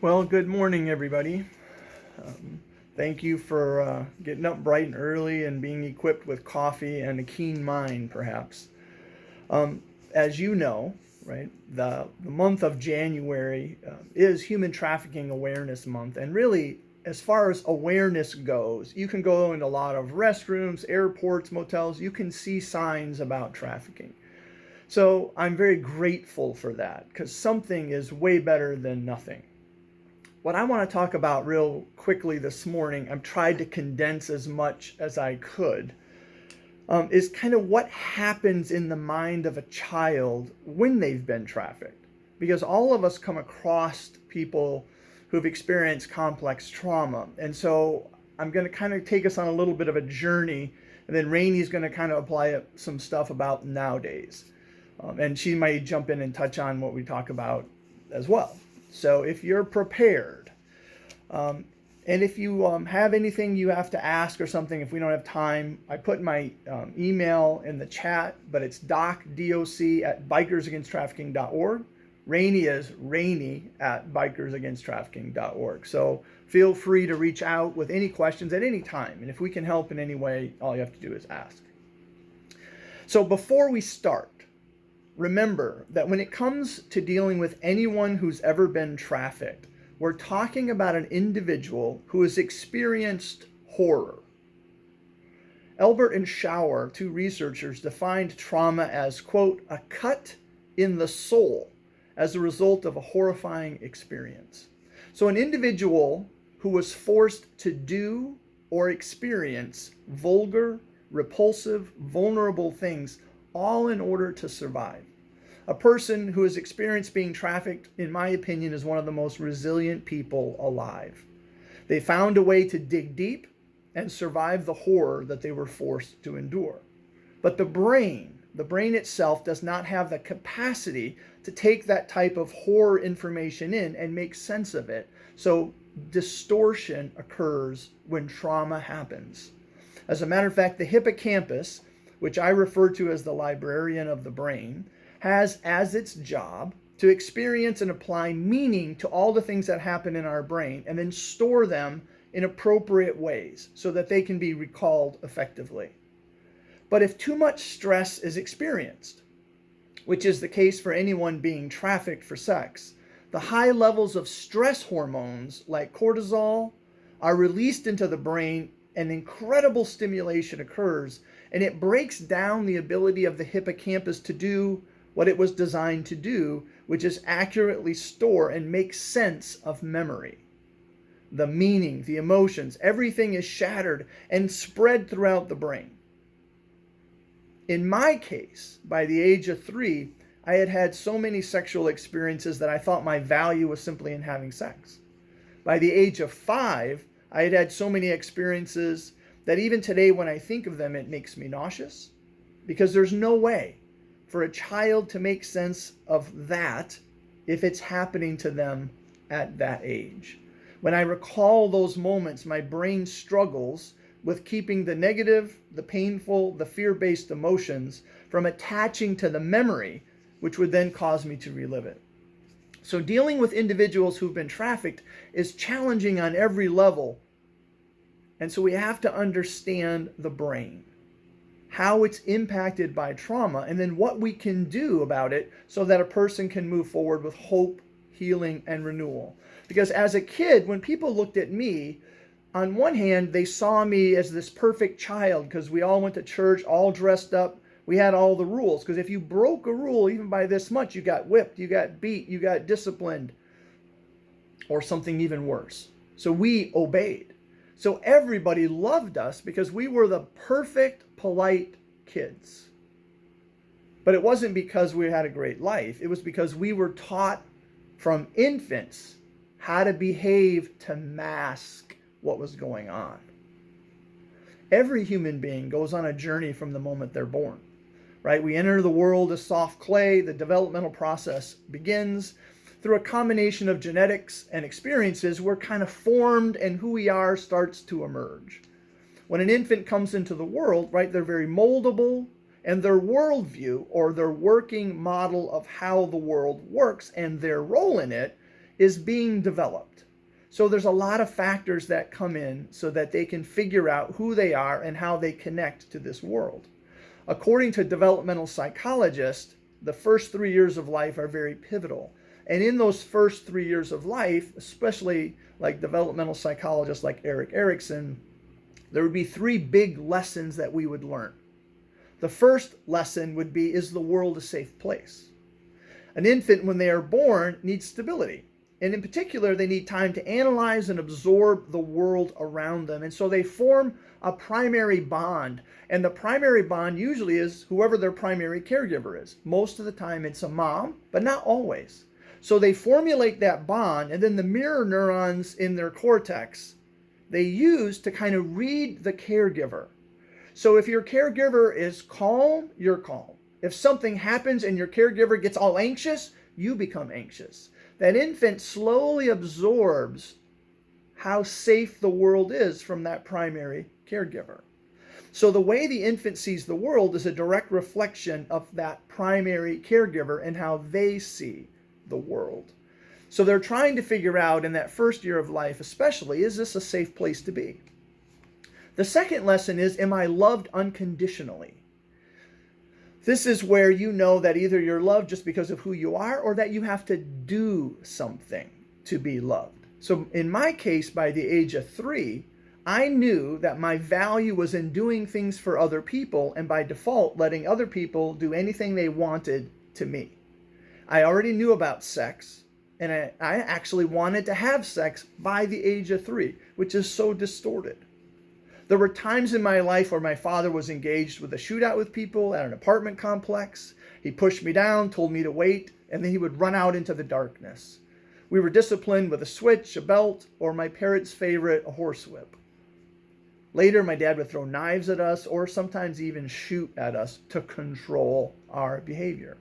Well, good morning, everybody. Thank you for getting up bright and early and being equipped with coffee and a keen mind, perhaps. As you know, right, the month of January is Human Trafficking Awareness Month. And really, as far as awareness goes, you can go in a lot of restrooms, airports, motels, you can see signs about trafficking. So I'm very grateful for that because something is way better than nothing. What I want to talk about real quickly this morning, I've tried to condense as much as I could, is kind of what happens in the mind of a child when they've been trafficked. Because all of us come across people who've experienced complex trauma. And so I'm going to kind of take us on a little bit of a journey, and then Rainey's going to kind of apply some stuff about nowadays. And she might jump in and touch on what we talk about as well. So if you're prepared, and if you have anything you have to ask or something, if we don't have time, I put my email in the chat, but it's doc@bikersagainsttrafficking.org. Rainey is rainey@bikersagainsttrafficking.org. So feel free to reach out with any questions at any time. And if we can help in any way, all you have to do is ask. So before we start, remember that when it comes to dealing with anyone who's ever been trafficked, we're talking about an individual who has experienced horror. Elbert and Schauer, two researchers, defined trauma as, quote, a cut in the soul as a result of a horrifying experience. So an individual who was forced to do or experience vulgar, repulsive, vulnerable things all in order to survive. A person who has experienced being trafficked, in my opinion, is one of the most resilient people alive. They found a way to dig deep and survive the horror that they were forced to endure. But the brain itself does not have the capacity to take that type of horror information in and make sense of it. So distortion occurs when trauma happens. As a matter of fact, the hippocampus, which I refer to as the librarian of the brain, has as its job to experience and apply meaning to all the things that happen in our brain and then store them in appropriate ways so that they can be recalled effectively. But if too much stress is experienced, which is the case for anyone being trafficked for sex, the high levels of stress hormones like cortisol are released into the brain, and incredible stimulation occurs, and it breaks down the ability of the hippocampus to do what it was designed to do, which is accurately store and make sense of memory. The meaning, the emotions, everything is shattered and spread throughout the brain. In my case, by the age of 3, I had had so many sexual experiences that I thought my value was simply in having sex. By the age of 5, I had had so many experiences that even today when I think of them, it makes me nauseous, because there's no way for a child to make sense of that if it's happening to them at that age. When I recall those moments, my brain struggles with keeping the negative, the painful, the fear-based emotions from attaching to the memory, which would then cause me to relive it. So dealing with individuals who've been trafficked is challenging on every level. And so we have to understand the brain, how it's impacted by trauma, and then what we can do about it so that a person can move forward with hope, healing, and renewal. Because as a kid, when people looked at me, on one hand, they saw me as this perfect child because we all went to church, all dressed up. We had all the rules, because if you broke a rule even by this much, you got whipped, you got beat, you got disciplined, or something even worse. So we obeyed. So everybody loved us because we were the perfect, polite kids. But it wasn't because we had a great life. It was because we were taught from infants how to behave to mask what was going on. Every human being goes on a journey from the moment they're born. Right? We enter the world as soft clay. The developmental process begins. Through a combination of genetics and experiences, we're kind of formed, and who we are starts to emerge. When an infant comes into the world, right, they're very moldable, and their worldview or their working model of how the world works and their role in it is being developed. So there's a lot of factors that come in so that they can figure out who they are and how they connect to this world. According to developmental psychologists, the first 3 years of life are very pivotal. And in those first 3 years of life, especially like developmental psychologists like Erik Erikson, there would be 3 big lessons that we would learn. The first lesson would be, is the world a safe place? An infant, when they are born, needs stability. And in particular, they need time to analyze and absorb the world around them. And so they form a primary bond. And the primary bond usually is whoever their primary caregiver is. Most of the time it's a mom, but not always. So they formulate that bond, and then the mirror neurons in their cortex, they use to kind of read the caregiver. So if your caregiver is calm, you're calm. If something happens and your caregiver gets all anxious, you become anxious. That infant slowly absorbs how safe the world is from that primary caregiver. So the way the infant sees the world is a direct reflection of that primary caregiver and how they see the world. So they're trying to figure out in that first year of life especially, is this a safe place to be? The second lesson is, am I loved unconditionally? This is where you know that either you're loved just because of who you are, or that you have to do something to be loved. So in my case, by the age of 3, I knew that my value was in doing things for other people, and by default, letting other people do anything they wanted to me. I already knew about sex, and I actually wanted to have sex by the age of 3, which is so distorted. There were times in my life where my father was engaged with a shootout with people at an apartment complex. He pushed me down, told me to wait, and then he would run out into the darkness. We were disciplined with a switch, a belt, or my parents' favorite, a horsewhip. Later, my dad would throw knives at us or sometimes even shoot at us to control our behavior.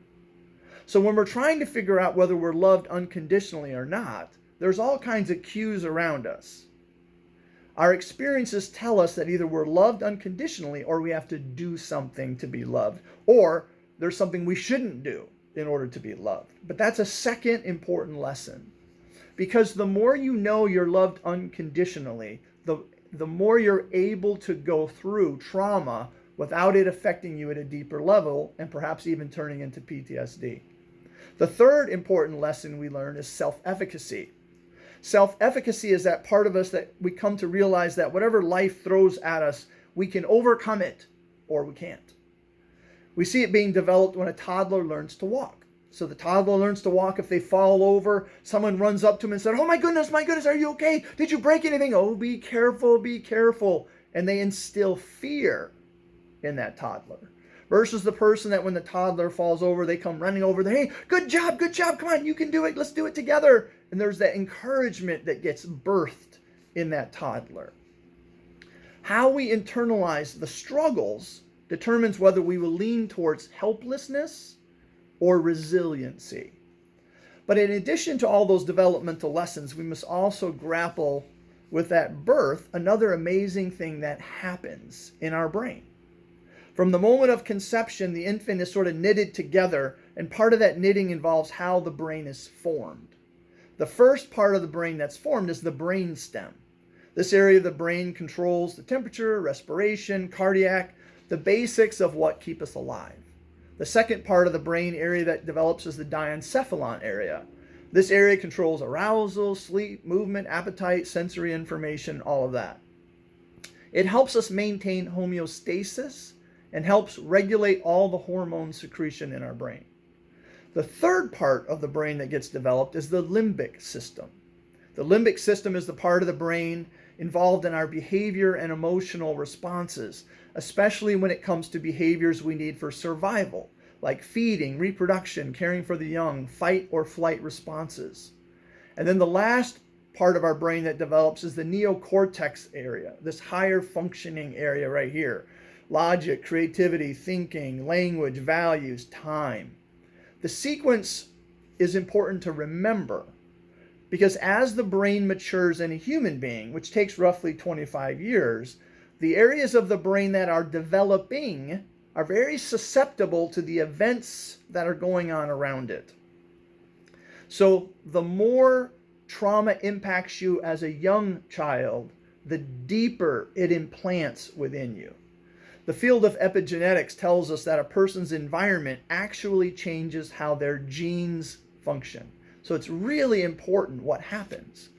So when we're trying to figure out whether we're loved unconditionally or not, there's all kinds of cues around us. Our experiences tell us that either we're loved unconditionally or we have to do something to be loved, or there's something we shouldn't do in order to be loved. But that's a second important lesson, because the more you know you're loved unconditionally, the more you're able to go through trauma without it affecting you at a deeper level and perhaps even turning into PTSD. The third important lesson we learn is self-efficacy. Self-efficacy is that part of us that we come to realize that whatever life throws at us, we can overcome it or we can't. We see it being developed when a toddler learns to walk. So the toddler learns to walk. If they fall over, someone runs up to them and says, oh my goodness, are you okay? Did you break anything? Oh, be careful, be careful. And they instill fear in that toddler. Versus the person that when the toddler falls over, they come running over there. Hey, good job, come on, you can do it, let's do it together. And there's that encouragement that gets birthed in that toddler. How we internalize the struggles determines whether we will lean towards helplessness or resiliency. But in addition to all those developmental lessons, we must also grapple with that birth, another amazing thing that happens in our brain. From the moment of conception, the infant is sort of knitted together, and part of that knitting involves how the brain is formed. The first part of the brain that's formed is the brain stem. This area of the brain controls the temperature, respiration, cardiac, the basics of what keep us alive. The second part of the brain area that develops is the Diencephalon area. This area controls arousal, sleep, movement, appetite, sensory information, all of that. It helps us maintain homeostasis and helps regulate all the hormone secretion in our brain. The third part of the brain that gets developed is the limbic system. The limbic system is the part of the brain involved in our behavior and emotional responses, especially when it comes to behaviors we need for survival, like feeding, reproduction, caring for the young, fight or flight responses. And then the last part of our brain that develops is the neocortex area, this higher functioning area right here. Logic, creativity, thinking, language, values, time. The sequence is important to remember because as the brain matures in a human being, which takes roughly 25 years, the areas of the brain that are developing are very susceptible to the events that are going on around it. So the more trauma impacts you as a young child, the deeper it implants within you. The field of epigenetics tells us that a person's environment actually changes how their genes function. So it's really important what happens.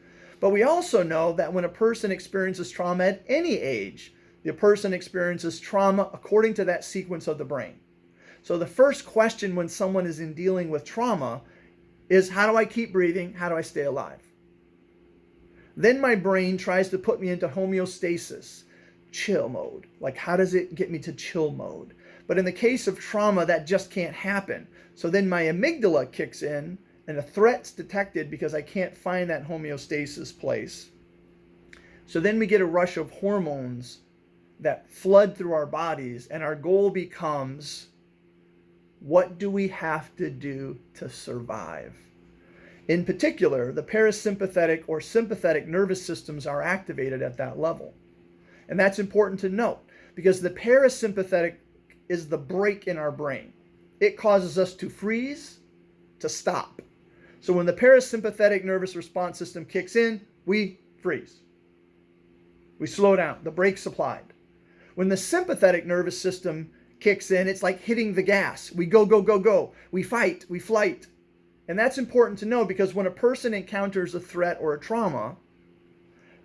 But we also know that when a person experiences trauma at any age, the person experiences trauma according to that sequence of the brain. So the first question when someone is in dealing with trauma is, how do I keep breathing? How do I stay alive? Then my brain tries to put me into homeostasis, chill mode. Like, how does it get me to chill mode? But in the case of trauma, that just can't happen. So then my amygdala kicks in and a threat's detected because I can't find that homeostasis place. So then we get a rush of hormones that flood through our bodies, and our goal becomes, what do we have to do to survive? In particular, the parasympathetic or sympathetic nervous systems are activated at that level. And that's important to note because the parasympathetic is the brake in our brain. It causes us to freeze, to stop. So when the parasympathetic nervous response system kicks in, we freeze. We slow down. The brake's applied. When the sympathetic nervous system kicks in, it's like hitting the gas. We go, go, go, go. We fight, we flight. And that's important to know because when a person encounters a threat or a trauma,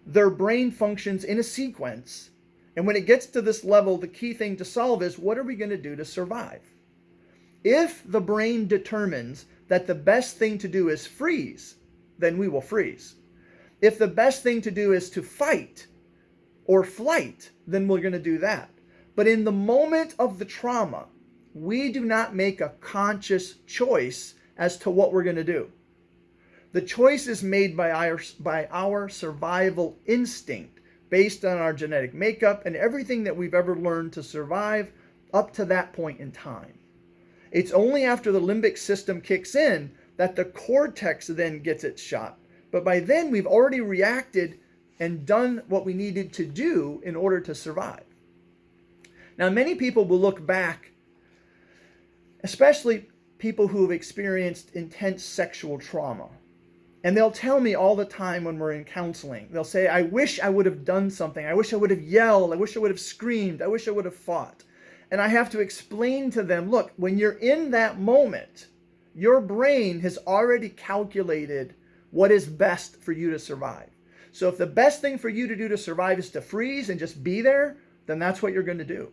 their brain functions in a sequence. And when it gets to this level, the key thing to solve is, what are we going to do to survive? If the brain determines that the best thing to do is freeze, then we will freeze. If the best thing to do is to fight or flight, then we're going to do that. But in the moment of the trauma, we do not make a conscious choice as to what we're going to do. The choice is made by our survival instinct based on our genetic makeup and everything that we've ever learned to survive up to that point in time. It's only after the limbic system kicks in that the cortex then gets its shot. But by then, we've already reacted and done what we needed to do in order to survive. Now, many people will look back, especially people who have experienced intense sexual trauma. And they'll tell me all the time when we're in counseling, they'll say, I wish I would have done something. I wish I would have yelled. I wish I would have screamed. I wish I would have fought. And I have to explain to them, look, when you're in that moment, your brain has already calculated what is best for you to survive. So if the best thing for you to do to survive is to freeze and just be there, then that's what you're going to do.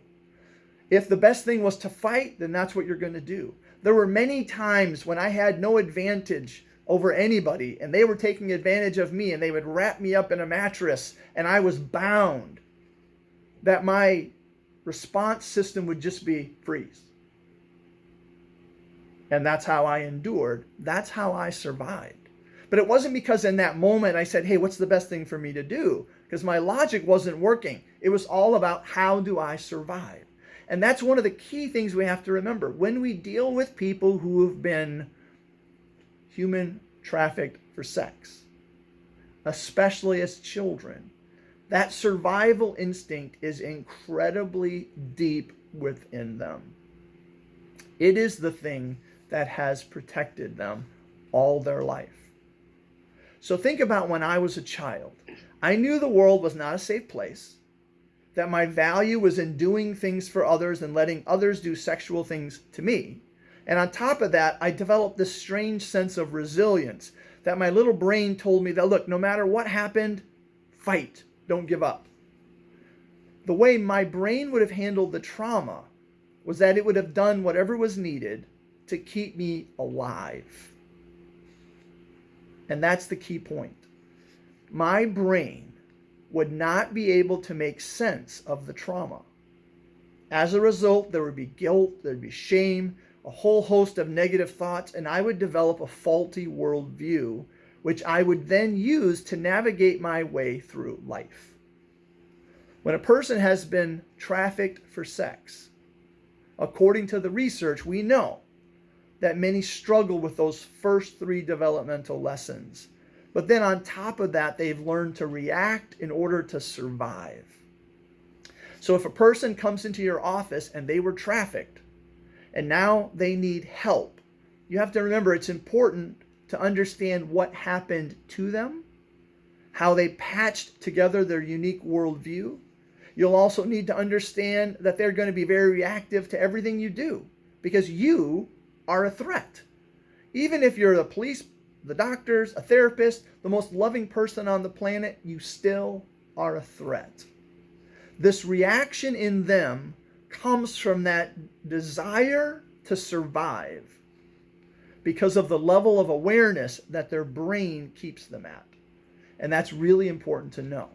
If the best thing was to fight, then that's what you're going to do. There were many times when I had no advantage over anybody and they were taking advantage of me and they would wrap me up in a mattress and I was bound, that my response system would just be freeze. And that's how I endured. That's how I survived. But it wasn't because in that moment I said, hey, what's the best thing for me to do? Because my logic wasn't working. It was all about, how do I survive? And that's one of the key things we have to remember. When we deal with people who have been human trafficked for sex, especially as children, that survival instinct is incredibly deep within them. It is the thing that has protected them all their life. So think about when I was a child. I knew the world was not a safe place, that my value was in doing things for others and letting others do sexual things to me. And on top of that, I developed this strange sense of resilience that my little brain told me that, look, no matter what happened, fight, don't give up. The way my brain would have handled the trauma was that it would have done whatever was needed to keep me alive. And that's the key point. My brain would not be able to make sense of the trauma. As a result, there would be guilt, there'd be shame, a whole host of negative thoughts, and I would develop a faulty worldview, which I would then use to navigate my way through life. When a person has been trafficked for sex, according to the research, we know that many struggle with those first 3 developmental lessons. But then on top of that, they've learned to react in order to survive. So if a person comes into your office and they were trafficked, and now they need help, you have to remember it's important to understand what happened to them, how they patched together their unique worldview. You'll also need to understand that they're going to be very reactive to everything you do because you are a threat. Even if you're the police, the doctors, a therapist, the most loving person on the planet, you still are a threat. This reaction in them comes from that desire to survive because of the level of awareness that their brain keeps them at. And that's really important to know.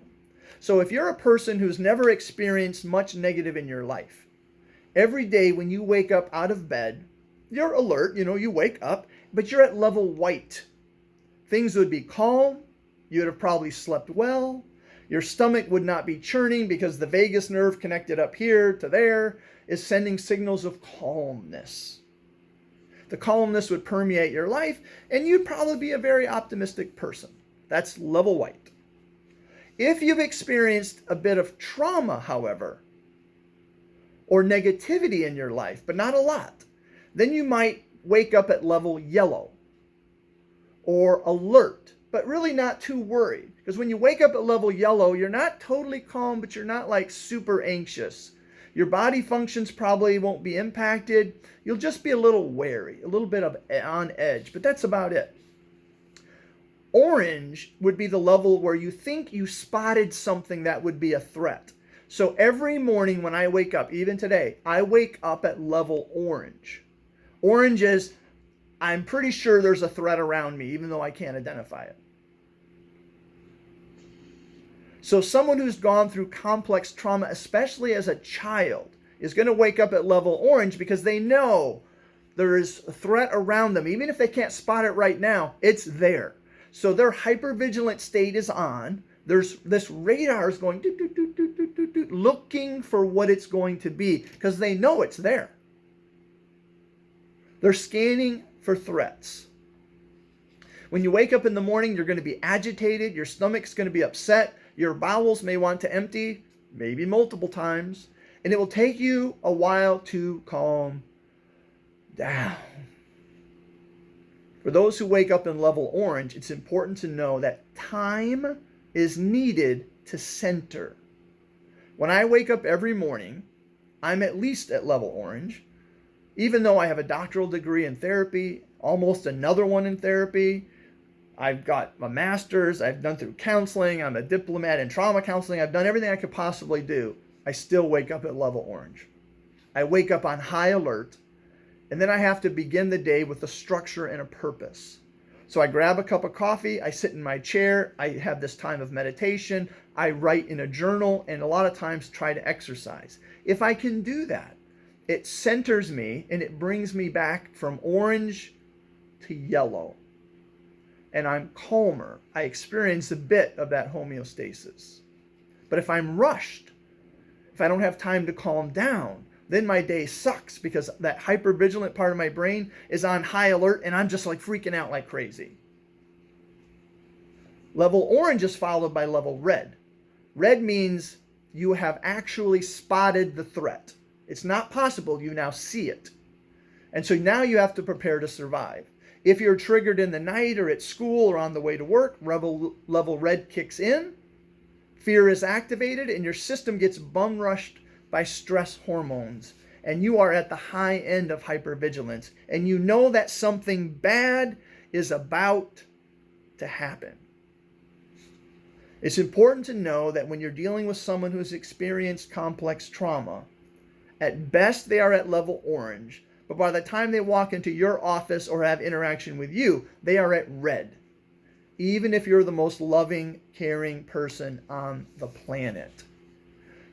So if you're a person who's never experienced much negative in your life, every day when you wake up out of bed, you're alert, you wake up, but you're at level white. Things would be calm, you'd have probably slept well, your stomach would not be churning because the vagus nerve connected up here to there is sending signals of calmness. The calmness would permeate your life, and you'd probably be a very optimistic person. That's level white. If you've experienced a bit of trauma, however, or negativity in your life, but not a lot, then you might wake up at level yellow or alert, but really not too worried. Because when you wake up at level yellow, you're not totally calm, but you're not like super anxious. Your body functions probably won't be impacted. You'll just be a little wary, a little bit of on edge, but that's about it. Orange would be the level where you think you spotted something that would be a threat. So every morning when I wake up, even today, I wake up at level orange. Orange is, I'm pretty sure there's a threat around me, even though I can't identify it. So someone who's gone through complex trauma, especially as a child, is going to wake up at level orange because they know there is a threat around them. Even if they can't spot it right now, it's there. So their hypervigilant state is on. There's this radar is going doot, doot, doot, doot, doot, doot, doot, looking for what it's going to be because they know it's there. They're scanning for threats. When you wake up in the morning, you're going to be agitated. Your stomach's going to be upset. Your bowels may want to empty, maybe multiple times. And it will take you a while to calm down. For those who wake up in level orange, it's important to know that time is needed to center. When I wake up every morning, I'm at least at level orange. Even though I have a doctoral degree in therapy, almost another one in therapy, I've got a master's, I've done through counseling, I'm a diplomat in trauma counseling, I've done everything I could possibly do. I still wake up at level orange. I wake up on high alert, and then I have to begin the day with a structure and a purpose. So I grab a cup of coffee, I sit in my chair, I have this time of meditation, I write in a journal, and a lot of times try to exercise. If I can do that, it centers me and it brings me back from orange to yellow. And I'm calmer. I experience a bit of that homeostasis. But if I'm rushed, if I don't have time to calm down, then my day sucks because that hypervigilant part of my brain is on high alert and I'm just like freaking out like crazy. Level orange is followed by level red. Red means you have actually spotted the threat. It's not possible, you now see it. And so now you have to prepare to survive. If you're triggered in the night or at school or on the way to work, level red kicks in, fear is activated, and your system gets bum rushed by stress hormones. And you are at the high end of hypervigilance. And you know that something bad is about to happen. It's important to know that when you're dealing with someone who's experienced complex trauma, at best they are at level orange, but by the time they walk into your office or have interaction with you, they are at red. Even if you're the most loving, caring person on the planet.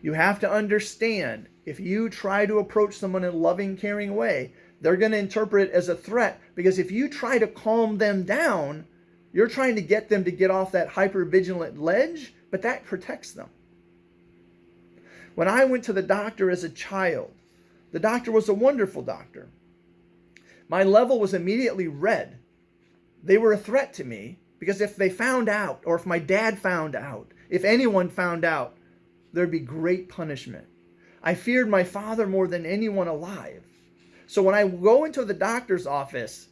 You have to understand, if you try to approach someone in a loving, caring way, they're going to interpret it as a threat, because if you try to calm them down, you're trying to get them to get off that hypervigilant ledge, but that protects them. When I went to the doctor as a child, the doctor was a wonderful doctor. My level was immediately red. They were a threat to me because if they found out, or if my dad found out, if anyone found out, there'd be great punishment. I feared my father more than anyone alive. So when I go into the doctor's office,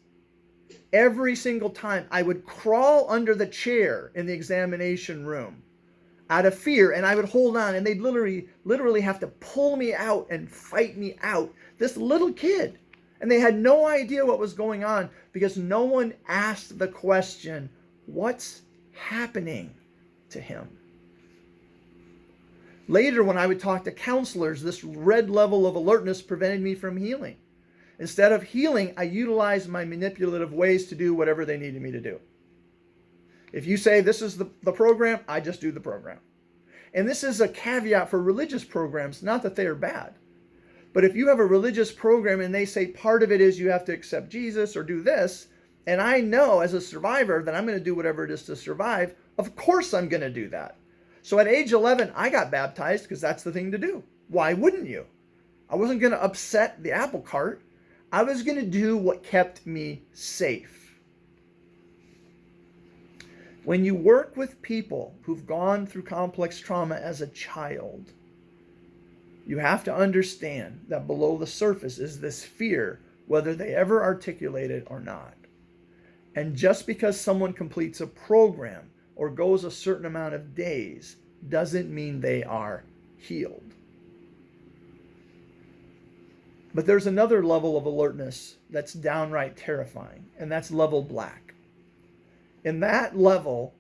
Every single time I would crawl under the chair in the examination room out of fear, and I would hold on, and they'd literally have to pull me out and fight me out. This little kid. And they had no idea what was going on because no one asked the question, what's happening to him? Later, when I would talk to counselors, this red level of alertness prevented me from healing. Instead of healing, I utilized my manipulative ways to do whatever they needed me to do. If you say this is the program, I just do the program. And this is a caveat for religious programs, not that they are bad. But if you have a religious program and they say part of it is you have to accept Jesus or do this, and I know as a survivor that I'm going to do whatever it is to survive, of course I'm going to do that. So at age 11, I got baptized because that's the thing to do. Why wouldn't you? I wasn't going to upset the apple cart. I was going to do what kept me safe. When you work with people who've gone through complex trauma as a child, you have to understand that below the surface is this fear, whether they ever articulate it or not. And just because someone completes a program or goes a certain amount of days doesn't mean they are healed. But there's another level of alertness that's downright terrifying, and that's level black. In that level,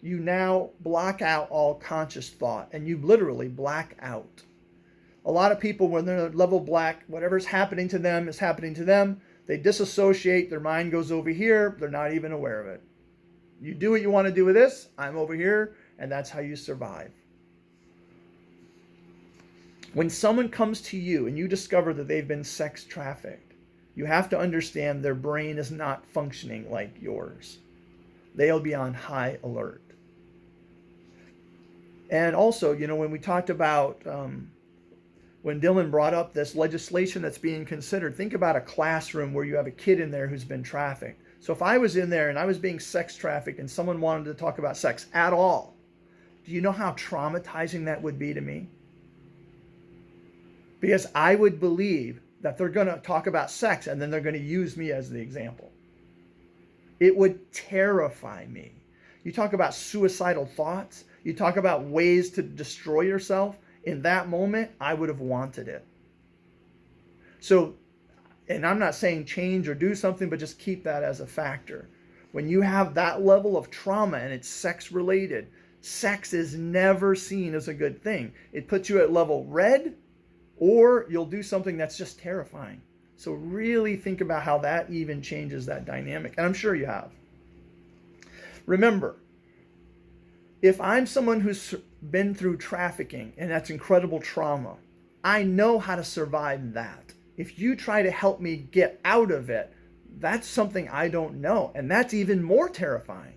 you now block out all conscious thought, and you literally black out. A lot of people, when they're at level black, whatever's happening to them is happening to them. They disassociate, their mind goes over here, they're not even aware of it. You do what you want to do with this, I'm over here, and that's how you survive. When someone comes to you and you discover that they've been sex trafficked, you have to understand their brain is not functioning like yours. They'll be on high alert. And also, when we talked about, when Dylan brought up this legislation that's being considered, think about a classroom where you have a kid in there who's been trafficked. So if I was in there and I was being sex trafficked and someone wanted to talk about sex at all, do you know how traumatizing that would be to me? Because I would believe that they're going to talk about sex and then they're going to use me as the example. It would terrify me. You talk about suicidal thoughts. You talk about ways to destroy yourself. In that moment, I would have wanted it. So, and I'm not saying change or do something, but just keep that as a factor. When you have that level of trauma and it's sex related, sex is never seen as a good thing. It puts you at level red, or you'll do something that's just terrifying. So really think about how that even changes that dynamic. And I'm sure you have. Remember, if I'm someone who's been through trafficking and that's incredible trauma, I know how to survive that. If you try to help me get out of it, that's something I don't know. And that's even more terrifying.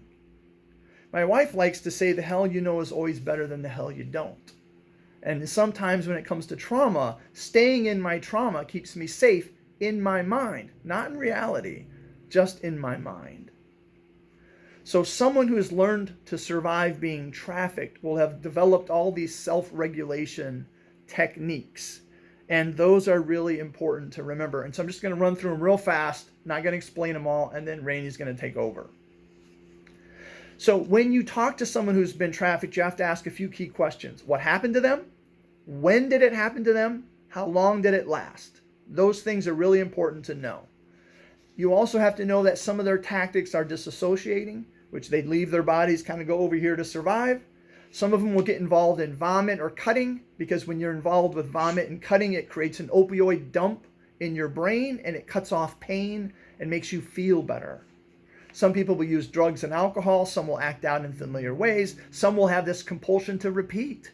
My wife likes to say the hell you know is always better than the hell you don't. And sometimes when it comes to trauma, staying in my trauma keeps me safe in my mind, not in reality, just in my mind. So someone who has learned to survive being trafficked will have developed all these self-regulation techniques. And those are really important to remember. And so I'm just going to run through them real fast, not going to explain them all, and then Rainey's going to take over. So when you talk to someone who's been trafficked, you have to ask a few key questions. What happened to them? When did it happen to them? How long did it last? Those things are really important to know. You also have to know that some of their tactics are disassociating, which they leave their bodies, kind of go over here to survive. Some of them will get involved in vomit or cutting, because when you're involved with vomit and cutting, it creates an opioid dump in your brain and it cuts off pain and makes you feel better. Some people will use drugs and alcohol. Some will act out in familiar ways. Some will have this compulsion to repeat.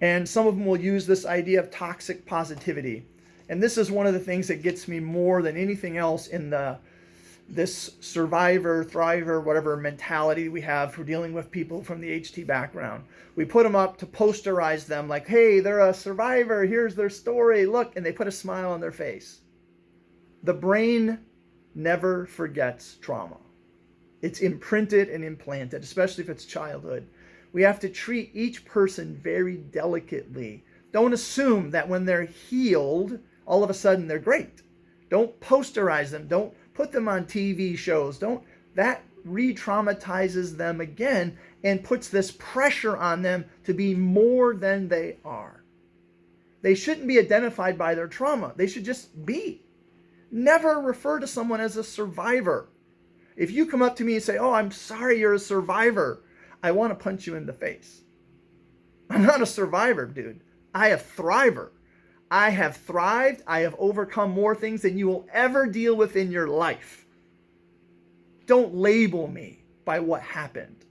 And some of them will use this idea of toxic positivity. And this is one of the things that gets me more than anything else in this survivor, thriver, whatever mentality we have for dealing with people from the HT background. We put them up to posterize them like, hey, they're a survivor. Here's their story. Look, and they put a smile on their face. The brain never forgets trauma. It's imprinted and implanted, especially if it's childhood. We have to treat each person very delicately. Don't assume that when they're healed, all of a sudden they're great. Don't posterize them. Don't put them on TV shows. That re-traumatizes them again and puts this pressure on them to be more than they are. They shouldn't be identified by their trauma. They should just be. Never refer to someone as a survivor. If you come up to me and say, "Oh, I'm sorry you're a survivor," I want to punch you in the face. I'm not a survivor, dude. I am a thriver. I have thrived. I have overcome more things than you will ever deal with in your life. Don't label me by what happened.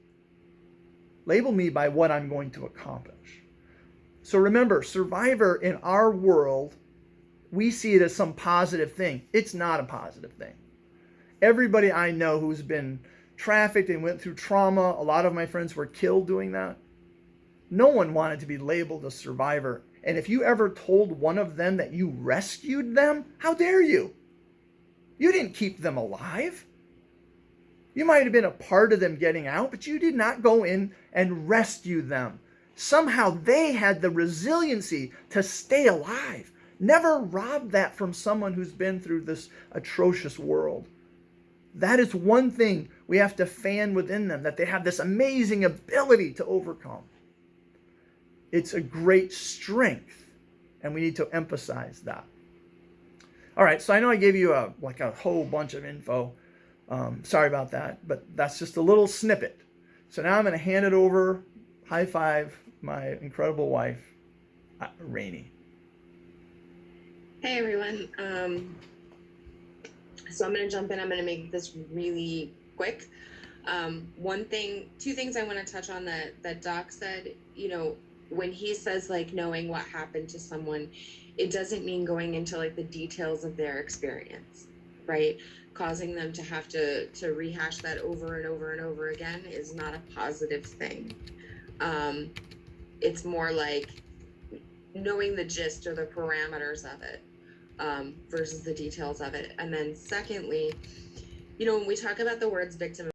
Label me by what I'm going to accomplish. So remember, survivor in our world, we see it as some positive thing. It's not a positive thing. Everybody I know who's been trafficked and went through trauma, a lot of my friends were killed doing that. No one wanted to be labeled a survivor. And if you ever told one of them that you rescued them, how dare you? You didn't keep them alive. You might have been a part of them getting out, but you did not go in and rescue them. Somehow they had the resiliency to stay alive. Never rob that from someone who's been through this atrocious world. That is one thing we have to fan within them, that they have this amazing ability to overcome. It's a great strength, and we need to emphasize that. All right, so I know I gave you a whole bunch of info. Sorry about that, but that's just a little snippet. So now I'm going to hand it over, high five, my incredible wife, Rainey. Hey everyone. So I'm going to jump in. I'm going to make this really quick. Two things I want to touch on that Doc said, when he says like knowing what happened to someone, it doesn't mean going into like the details of their experience, right? Causing them to have to rehash that over and over and over again is not a positive thing. It's more like knowing the gist or the parameters of it versus the details of it. And then secondly, when we talk about the words victim